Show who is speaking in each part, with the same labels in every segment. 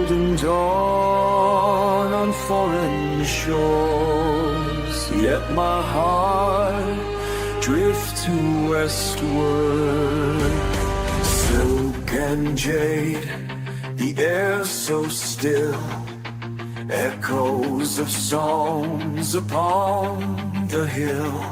Speaker 1: golden dawn on foreign shores, yet my heart drifts to westward. Silk and jade, the air so still, echoes of songs upon the hill.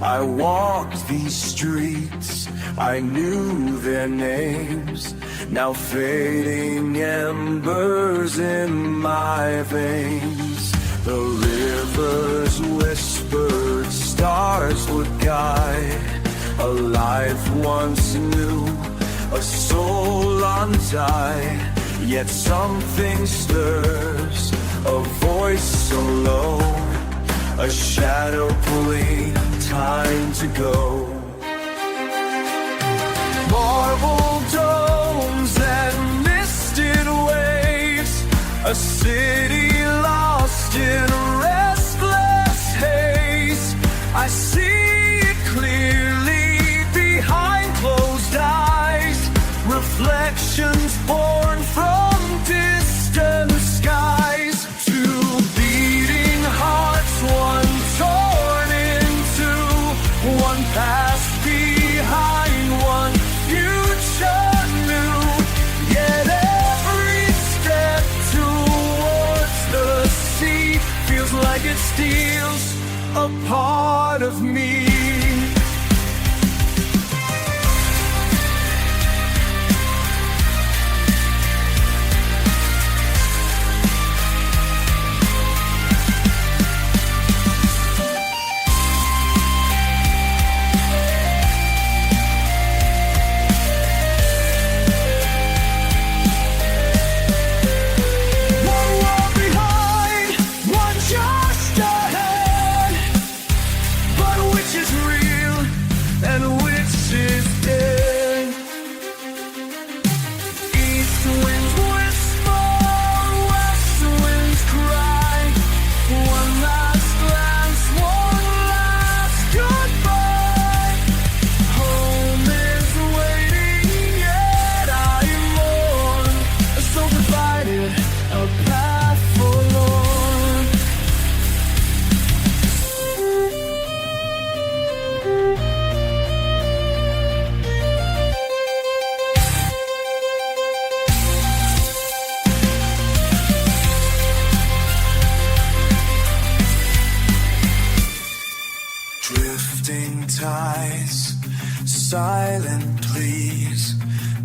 Speaker 1: I walked these streets, I knew their names, now fading embers in my veins. The river's whispered stars would guide a life once new, a soul untied. Yet something stirs, a voice so low, a shadow pulling time to go. Marble domes and misted waves, a city lost in restless haze. I see it clearly behind closed eyes, reflections born from distant skies. Two beating hearts, one torn in two, one past behind, one future new. Yet every step towards the sea feels like it steals a part of me. Drifting tides, silent pleas,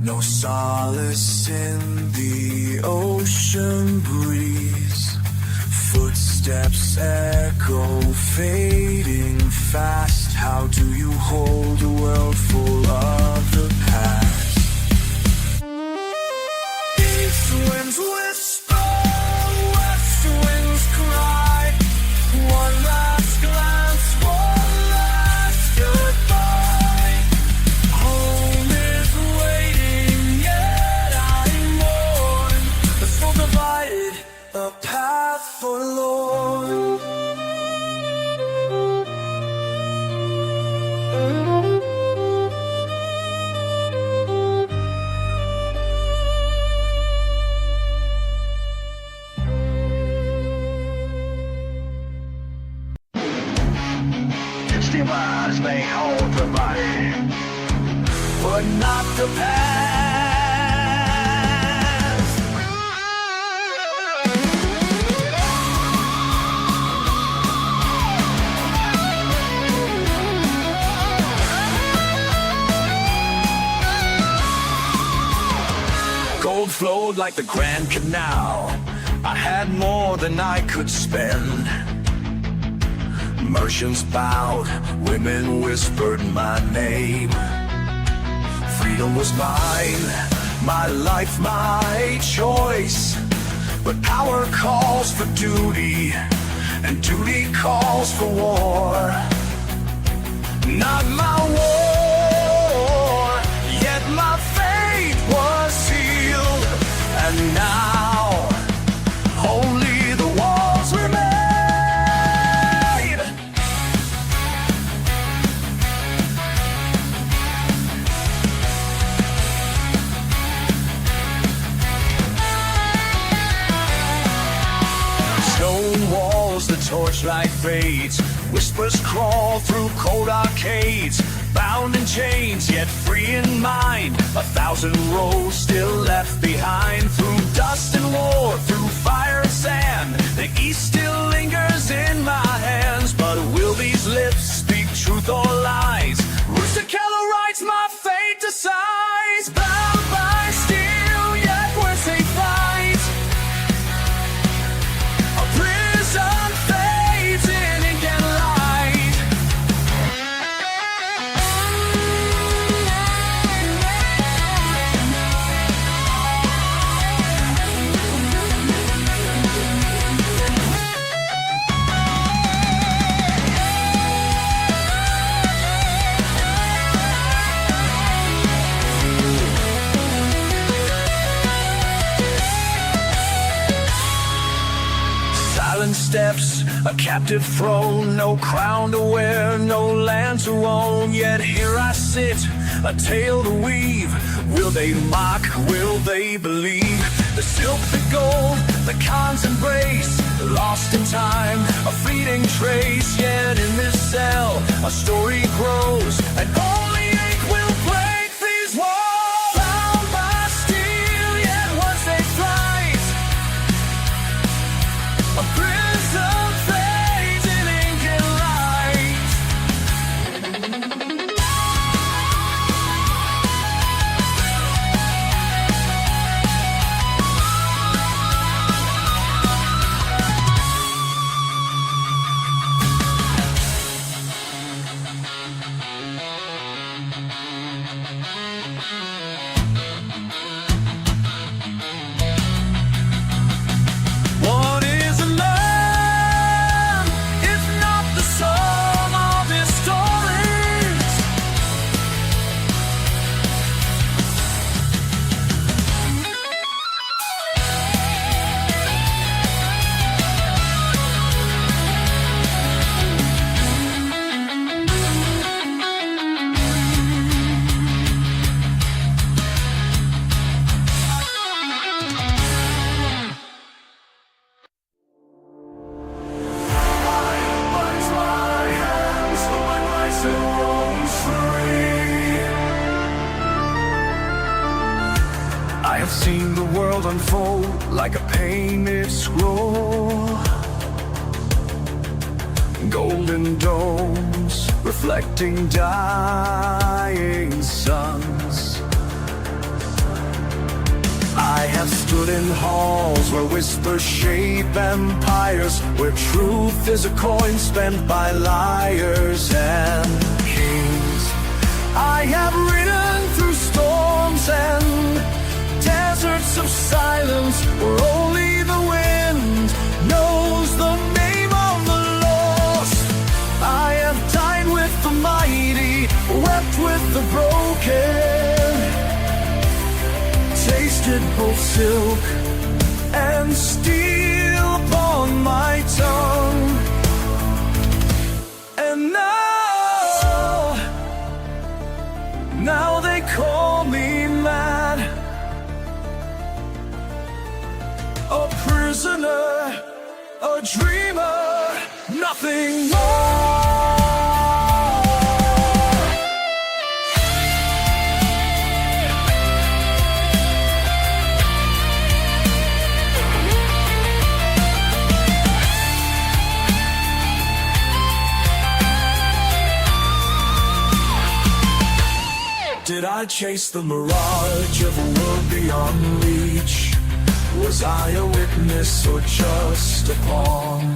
Speaker 1: no solace in the ocean breeze. Footsteps echo, fading fast. How do you hold a world full of the past? East winds whisper, west winds cry. One last glance, one last goodbye. Home is waiting, yet I mourn. The soul divided, a path forlorn. Steamers may hold the body, but not the past. Gold flowed like the Grand Canal. I had more than I could spend. Merchants bowed, women whispered my name. Freedom was mine, my life, my choice. But power calls for duty, and duty calls for war. Not my war, yet my fate was sealed. And now, only the walls remain. torchlight fades. Whispers crawl through cold arcades, bound in chains, yet free in mind. 1,000 rows still left behind. Through dust and war, through fire and sand, the east still lingers in my hands. But will these lips speak truth or lies? Rooster Keller writes, my fate decides. Bound by steel, yet we're safe flight. A prison fades in ink and light. Steps, a captive throne, no crown to wear, no land to own. Yet here I sit, a tale to weave. Will they mock, will they believe? The silk, the gold, the cons embrace, lost in time, a fleeting trace. Yet in this cell, a story grows, and only ink will break these walls. Bound by steel, yet once they flight. A prison fades in ink and light. What is a man if not the sum of his stories? I have seen the world unfold like a painted scroll. Golden domes reflecting dying suns. I have stood in halls where whispers shape empires, where truth is a coin spent by liars and kings. I have ridden through storms and deserts of silence, where only the wind knows the name of the lost. I have dined with the mighty, wept with the broken, tasted both silk and steel upon my tongue. And now they call me mad, a prisoner, a dreamer, nothing more. Did I chase the mirage of a world beyond reach? Was I a witness or just a pawn?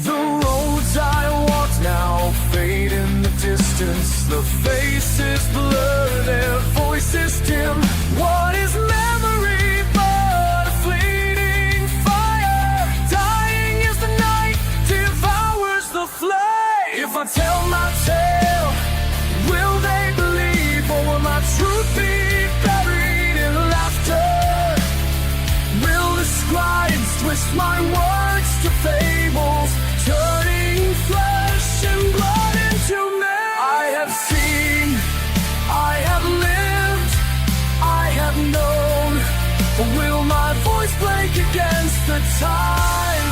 Speaker 1: The roads I walked now fade in the distance. The faces blur, their voices dim. What is memory but a fleeting fire? Dying is the night, devours the flame. If I tell my tale, will they believe, or will my truth be buried in laughter? Scribes twist my words to fables, turning flesh and blood into men. I have seen, I have lived, I have known. Will my voice break against the time?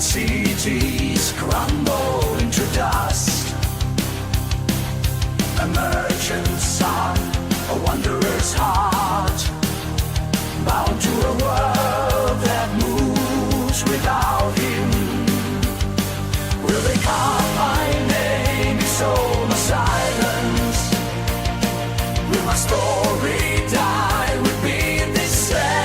Speaker 1: cities crumble into dust. A merchant's son, a wanderer's heart, bound to a world that moves without him. Will they carve my name in solemn silence? Will my story die with me in this sand?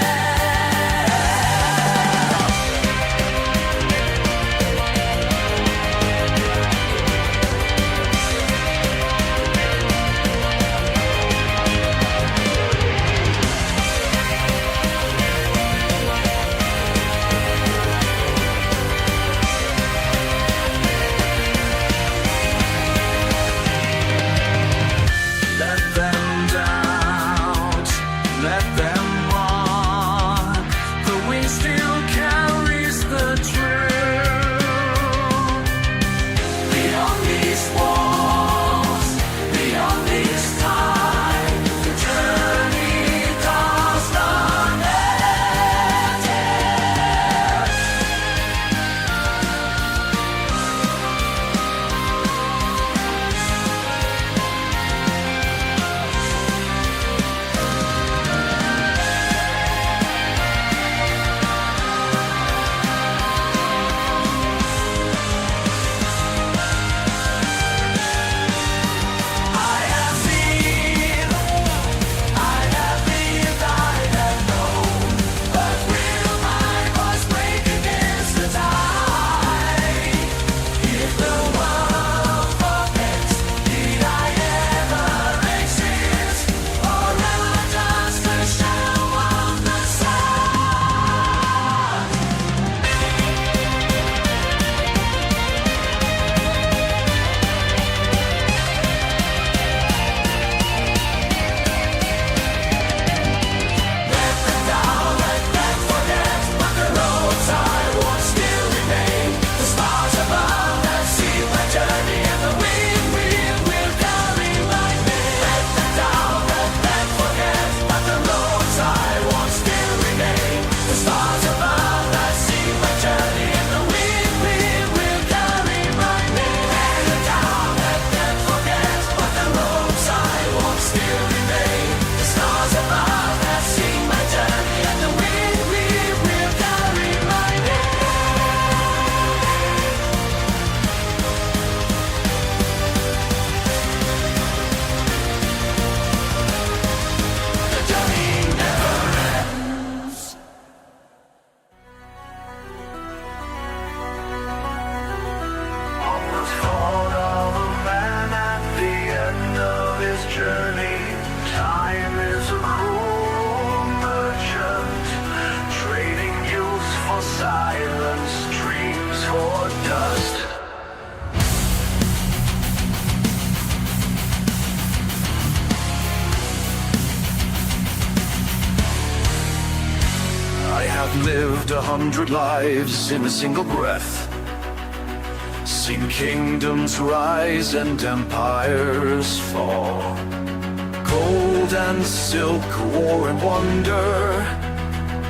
Speaker 1: Lived 100 lives in a single breath, seen kingdoms rise and empires fall, gold and silk, war and wonder,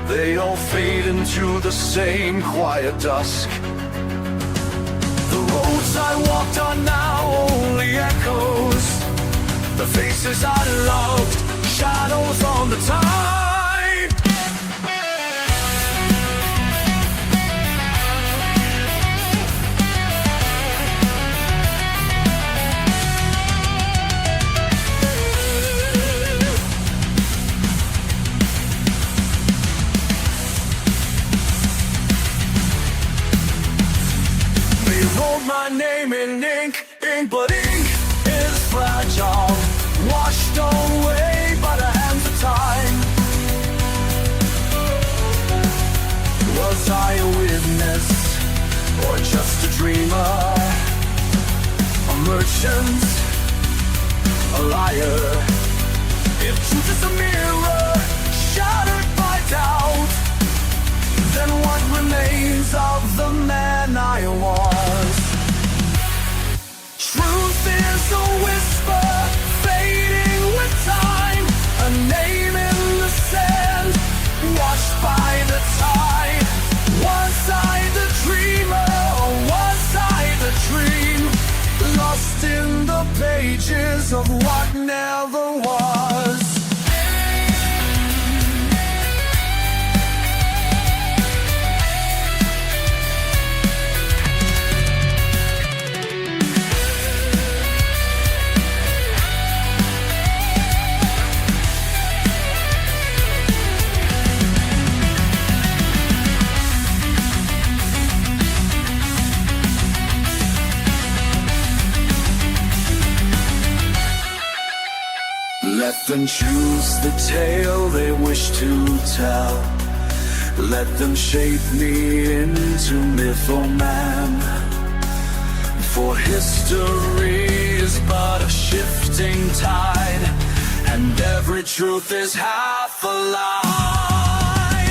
Speaker 1: they all fade into the same quiet dusk. The roads I walked on now only echoes, the faces I loved, shadows on the tide. Wrote my name in ink, but ink is fragile, washed away by the hands of time. Was I a witness, or just a dreamer? A merchant, a liar. If truth is a mirror, shattered by doubt, then what remains of the man I was? Truth is a whisper, fading with time, a name in the sand, washed by the tide. Was I the dreamer? Then choose the tale they wish to tell. Let them shape me into myth or man. For history is but a shifting tide, and every truth is half a lie.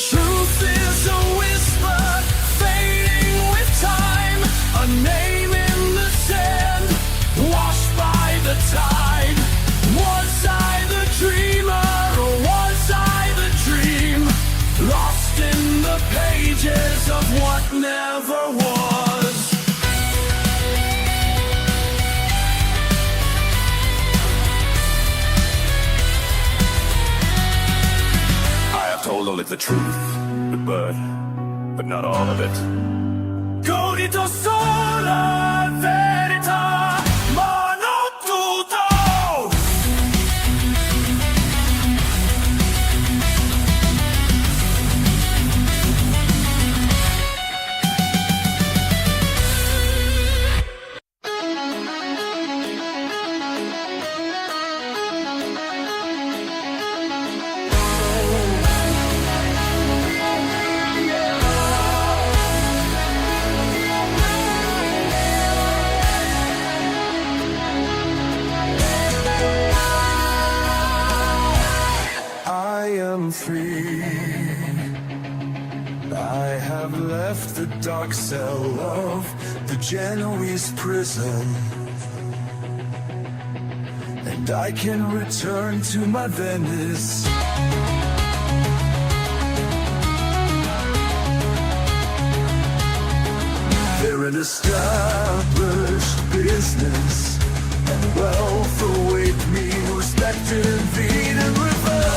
Speaker 1: Truth is a whisper, fading with time, a name in the sand, washed by the tide. Was I the dreamer, or was I the dream? Lost in the pages of what never was. I have told only the truth, but not all of it. Godito sola verità, ma non tutto. Free. I have left the dark cell of the Genoese prison, and I can return to my Venice. They're an established business, and wealth await me, respected in Veen and reverse.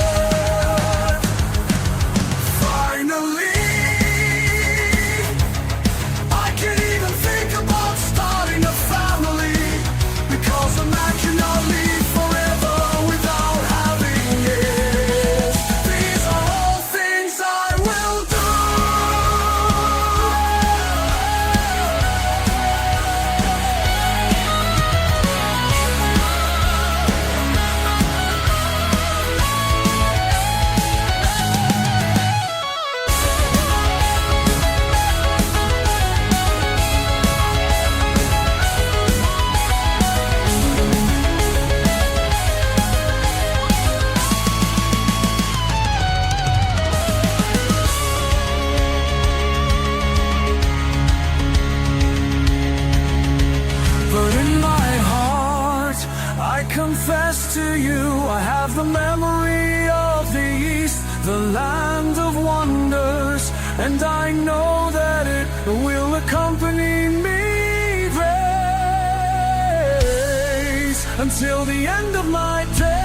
Speaker 1: Confess to you, I have the memory of the East, the land of wonders, and I know that it will accompany me, grace, until the end of my days.